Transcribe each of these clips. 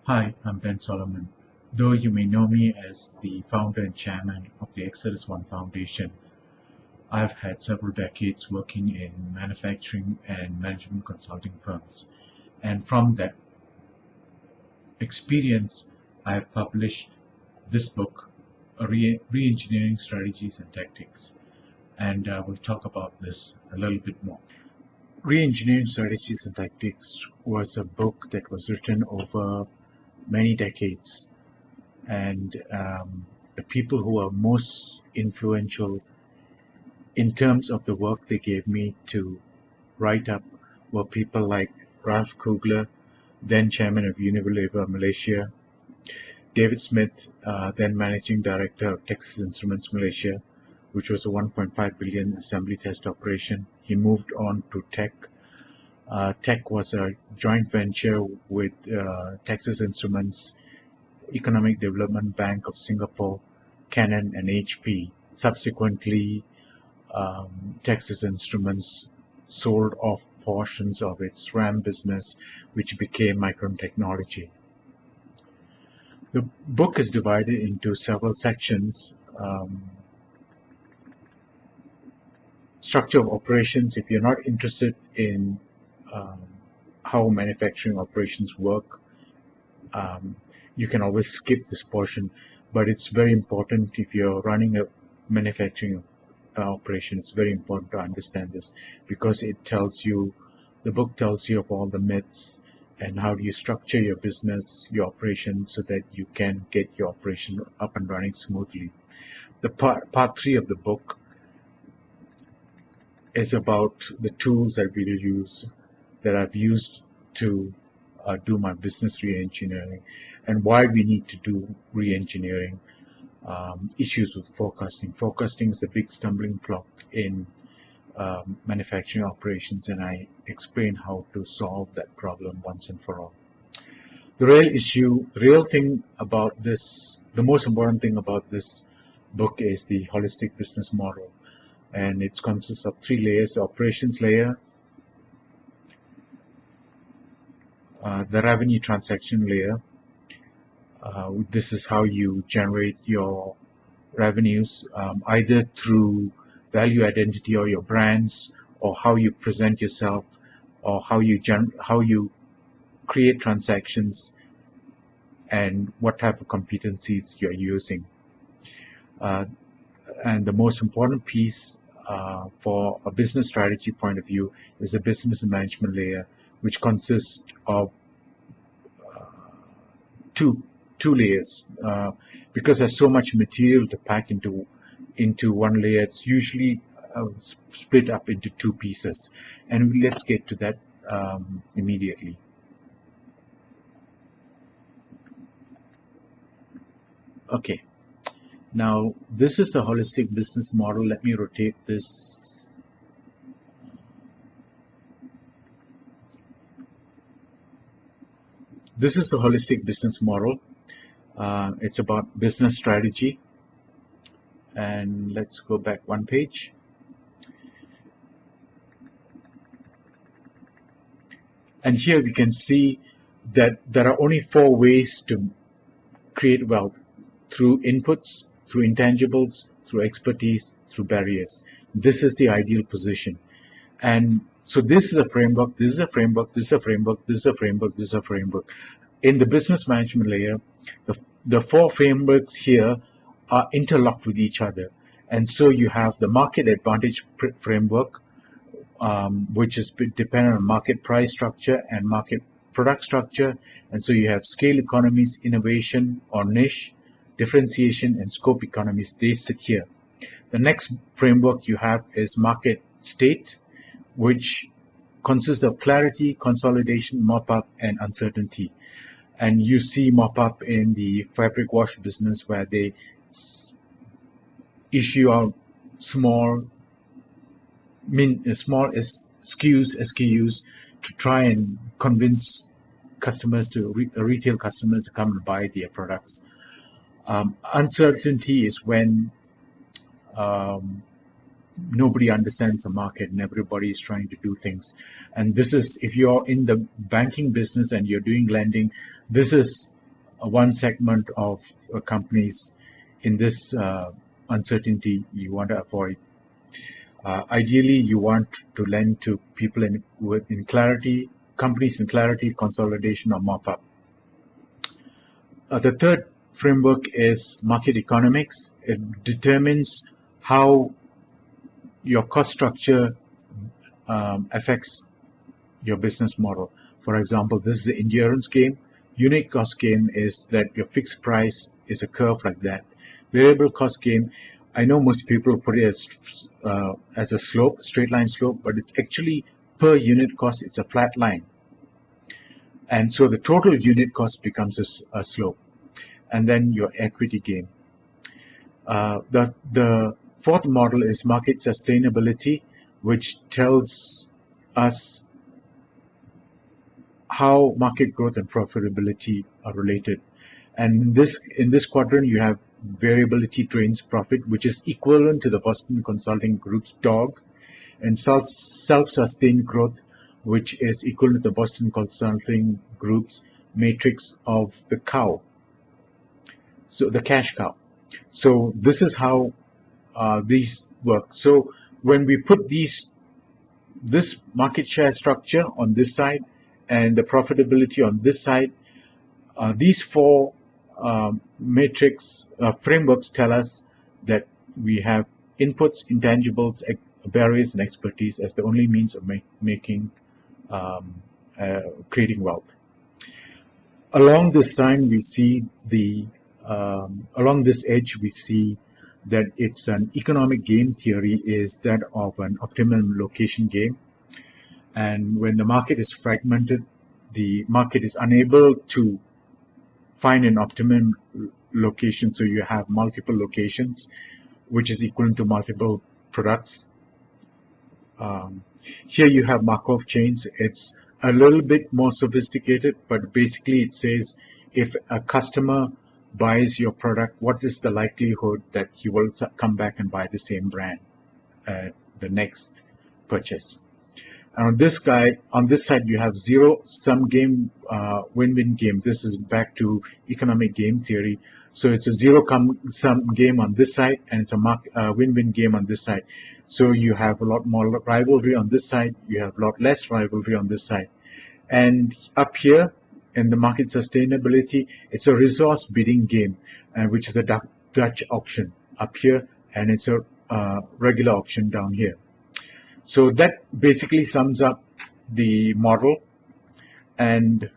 Hi, I'm Ben Solomon. Though you may know me as the founder and chairman of the Exodus One Foundation, I've had several decades working in manufacturing and management consulting firms. And from that experience, I've published this book, Reengineering Strategies and Tactics. And we'll talk about this a little bit more. Reengineering Strategies and Tactics was a book that was written over many decades, and the people who are most influential in terms of the work they gave me to write up were people like Ralph Kugler, then chairman of Unilever Malaysia, David Smith, then managing director of Texas Instruments Malaysia, which was a 1.5 billion assembly test operation. He moved on to Tech. Tech was a joint venture with Texas Instruments, Economic Development Bank of Singapore, Canon, and HP. Subsequently, Texas Instruments sold off portions of its RAM business, which became Micron Technology. The book is divided into several sections. Structure of operations. If you're not interested in how manufacturing operations work, you can always skip this portion, but it's very important if you're running a manufacturing operation. It's very important to understand this because it tells you, the book tells you of all the myths and how do you structure your business, your operation, so that you can get your operation up and running smoothly. The part 3 of the book is about the tools that we'll use, that I've used to do my business re-engineering, and why we need to do re-engineering. Issues with forecasting. Forecasting is the big stumbling block in manufacturing operations, and I explain how to solve that problem once and for all. The real thing about this, the most important thing about this book is the holistic business model, and it consists of 3 layers: the operations layer, the revenue transaction layer. This is how you generate your revenues, either through value identity or your brands, or how you present yourself, or how you create transactions, and what type of competencies you're using. And the most important piece for a business strategy point of view is the business and management layer, which consists of two layers. Because there's so much material to pack into one layer, it's usually split up into 2 pieces, and let's get to that immediately. Okay, now this is the holistic business model. Let me rotate this. This is the holistic business model. It's about business strategy, and let's go back one page. And here we can see that there are only 4 ways to create wealth: through inputs, through intangibles, through expertise, through barriers. This is the ideal position. And so this is a framework, this is a framework, this is a framework, this is a framework, this is a framework. In the business management layer, the 4 frameworks here are interlocked with each other. And so you have the market advantage framework, which is dependent on market price structure and market product structure. And so you have scale economies, innovation or niche, differentiation, and scope economies. They sit here. The next framework you have is market state, which consists of clarity, consolidation, mop-up, and uncertainty. And you see mop-up in the fabric wash business, where they issue out small SKUs to try and convince customers retail customers to come and buy their products. Uncertainty is when nobody understands the market and everybody is trying to do things. And this is, if you're in the banking business and you're doing lending, this is one segment of companies in this uncertainty you want to avoid. Ideally, you want to lend to people in clarity, companies in clarity, consolidation, or mop-up. The third framework is market economics. It determines how your cost structure affects your business model. For example, this is the endurance game. Unit cost game is that your fixed price is a curve like that. Variable cost game, I know most people put it as a slope, straight line slope, but it's actually per unit cost, it's a flat line. And so the total unit cost becomes a slope. And then your equity game. The fourth model is market sustainability, which tells us how market growth and profitability are related. And in this quadrant, you have variability drains profit, which is equivalent to the Boston Consulting Group's dog, and self-sustained growth, which is equivalent to the Boston Consulting Group's matrix of the cow, so the cash cow. So this is how these work. So when we put this market share structure on this side and the profitability on this side, these four matrix frameworks tell us that we have inputs, intangibles, barriers, and expertise as the only means of creating wealth. Along this line, we see along this edge, we see that it's an economic game theory is that of an optimum location game. And when the market is fragmented, the market is unable to find an optimum location. So you have multiple locations, which is equivalent to multiple products. Here you have Markov chains. It's a little bit more sophisticated, but basically it says if a customer buys your product, what is the likelihood that he will come back and buy the same brand the next purchase? And on this side, you have zero-sum game, win-win game. This is back to economic game theory. So it's a zero-sum game on this side, and it's a win-win game on this side. So you have a lot more rivalry on this side. You have a lot less rivalry on this side. And up here, in the market sustainability, it's a resource bidding game, which is a Dutch auction up here, and it's a regular auction down here. So that basically sums up the model. And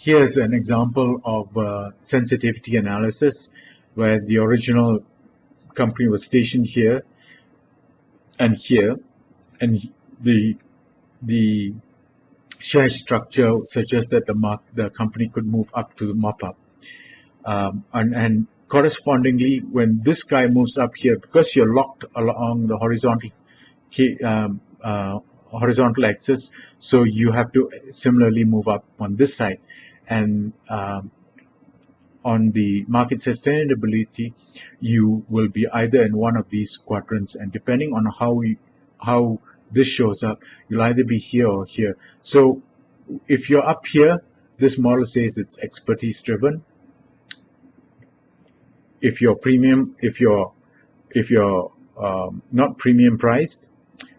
here's an example of sensitivity analysis where the original company was stationed here and here, and the share structure suggests that the company could move up to the mop-up, and correspondingly, when this guy moves up here, because you're locked along the horizontal axis, so you have to similarly move up on this side. And on the market sustainability, you will be either in one of these quadrants, and depending on how this shows up, you'll either be here or here. So if you're up here, this model says it's expertise driven. If you're not premium priced,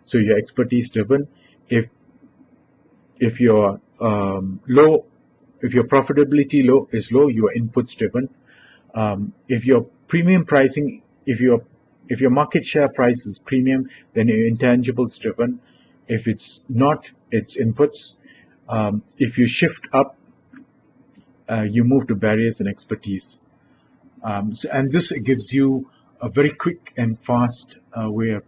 so you're expertise driven. If you're low, if your profitability is low, you are inputs driven. If your premium pricing, if your market share price is premium, then you're intangibles driven. If it's not, it's inputs. If you shift up, you move to barriers and expertise. And this gives you a very quick and fast way of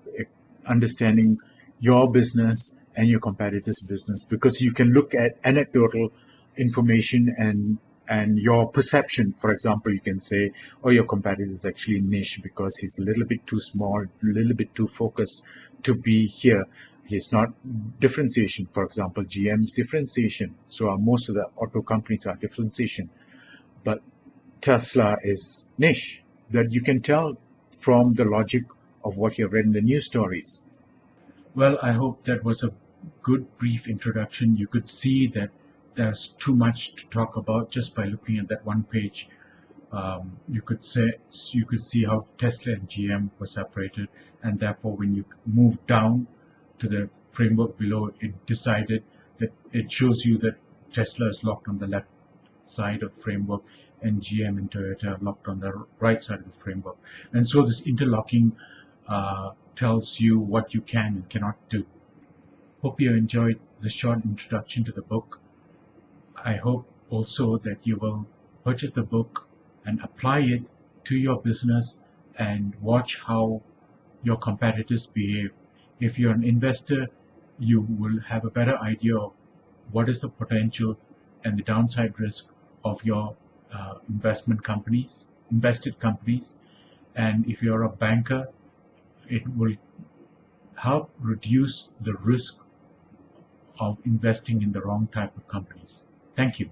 understanding your business and your competitor's business, because you can look at anecdotal information and your perception. For example, you can say, oh, your competitor is actually niche because he's a little bit too small, a little bit too focused to be here. He's not differentiation. For example, GM's differentiation. So most of the auto companies are differentiation. but Tesla is niche. That you can tell from the logic of what you've read in the news stories. Well, I hope that was a good brief introduction. You could see that there's too much to talk about just by looking at that one page. You could see how Tesla and GM were separated, and therefore when you move down to the framework below, it shows you that Tesla is locked on the left side of the framework and GM and Toyota are locked on the right side of the framework. And so this interlocking tells you what you can and cannot do. Hope you enjoyed the short introduction to the book. I hope also that you will purchase the book and apply it to your business and watch how your competitors behave. If you're an investor, you will have a better idea of what is the potential and the downside risk of your invested companies. And if you're a banker, it will help reduce the risk of investing in the wrong type of companies. Thank you.